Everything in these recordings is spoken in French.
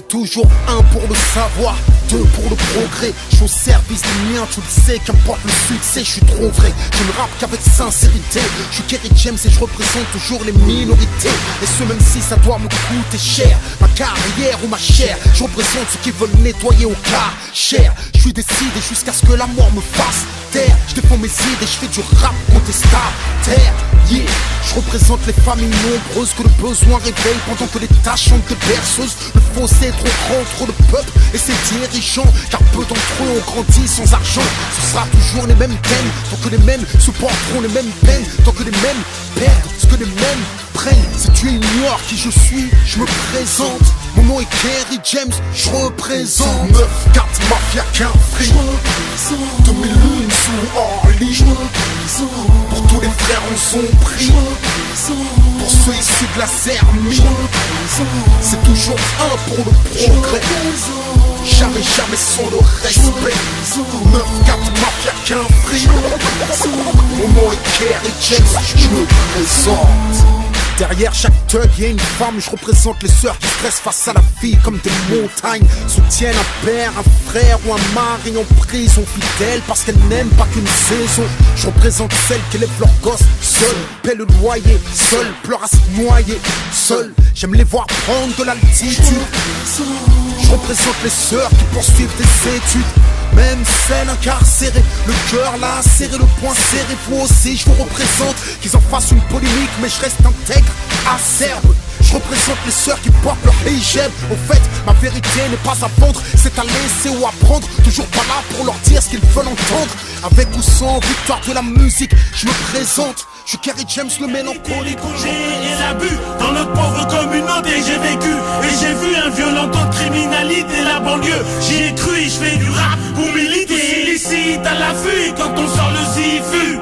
C'est toujours un pour le savoir, deux pour le progrès. Je suis au service des miens, tu le sais, qu'importe le succès, je suis trop vrai. Je ne rappe qu'avec sincérité. Je suis Kerry James et je représente toujours les minorités. Et ce même si ça doit me coûter cher, ma carrière ou ma chair. Je représente ceux qui veulent nettoyer au cas cher. Je suis décidé jusqu'à ce que la mort me fasse taire. Je défends mes idées, je fais du rap contestataire. Yeah. Je représente les familles nombreuses que le besoin réveille pendant que les tâches chantent de berceuses. Le fossé est trop grand entre le peuple et ses dirigeants, car peu d'entre eux ont grandi sans argent. Ce sera toujours les mêmes thèmes, tant que les mêmes supporteront les mêmes peines, tant que les mêmes perdent ce que les mêmes prennent. Si tu ignores qui je suis, je me présente. Mon nom est Kerry James, je représente 9-4 mafia qu'un free. 2000 lunes sous Orly. Pour tous les frères en son prix. Pour ceux issus de la Zermie. C'est toujours un pour le progrès. Jamais, jamais sans le respect. 9-4 mafia qu'un free. Mon nom est Kerry James, je me présente. Derrière chaque thug y'a une femme, je représente les sœurs qui stressent face à la vie comme des montagnes. Soutiennent un père, un frère ou un mari en prison, fidèles parce qu'elles n'aiment pas qu'une saison. Je représente celles qui élèvent leurs gosses seules, paient le loyer, seules, pleurent à se noyer, seules. J'aime les voir prendre de l'altitude. Je représente les sœurs qui poursuivent des études. Même celles incarcérées, le cœur là serré, le poing serré. Vous aussi je vous représente, qu'ils en fassent une polémique, mais je reste intègre, acerbe. Je représente les sœurs qui portent leur hijab. Au fait, ma vérité n'est pas à vendre, c'est à laisser ou à prendre. Toujours pas là pour leur dire ce qu'ils veulent entendre. Avec ou sans victoire de la musique, je me présente. Je suis Kerry James, le mélancolique. Et l'abus dans notre pauvre communauté, j'ai vécu et j'ai vu un violent taux de criminalité la banlieue. J'y ai cru et je fais du rap pour militer. Illicite à l'affût quand on sort le zifu.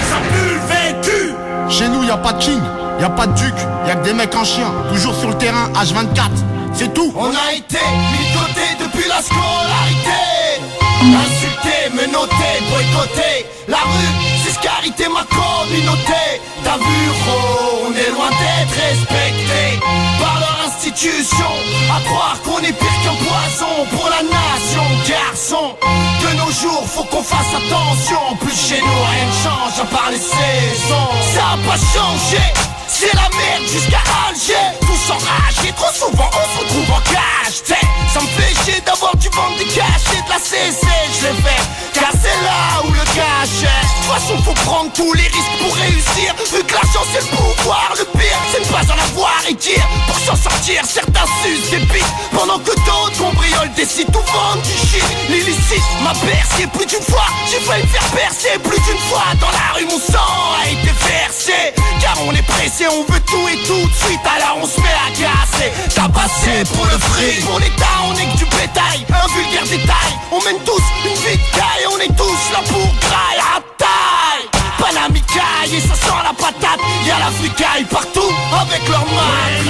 Ça pue le vécu. Chez nous y'a pas de king, y'a pas de duc, y'a que des mecs en chien. Toujours sur le terrain, H24, c'est tout. On a été mis de côté depuis la scolarité. Insulté, menotté, boycotté. La rue, c'est scarité ma communauté. T'as vu, gros, on est loin d'être respecté par leur institution. À croire qu'on est pire qu'un poison pour la nation. Garçon, de nos jours, faut qu'on fasse attention. En plus chez nous, rien ne change à part les saisons. Ça a pas changé, c'est la merde jusqu'à Alger. Tous enragés, trop souvent on se retrouve en cage. T'sais, ça me fait chier d'avoir du vent des cachets de la CC. Je l'ai fait, car c'est là où le cache. De toute façon faut prendre tous les risques pour réussir. Vu que l'argent c'est le pouvoir, le pire c'est ne pas en avoir et dire. Pour s'en sortir, certains sucent des bites, pendant que d'autres cambriolent des sites ou vendent du shit. L'illicite m'a bercé plus d'une fois, j'ai failli me faire percer plus d'une fois. Dans la rue mon sang a été versé, car on est pressé, on veut tout et tout de suite. Alors on se met à casser, tabasser pour le fric. Pour l'état on est que du bétail, un vulgaire détail. On mène tous une vie de caille, on est tous là pour graille à taille. Panamicaille et ça sent la patate, y'a la fricaille partout avec leur main.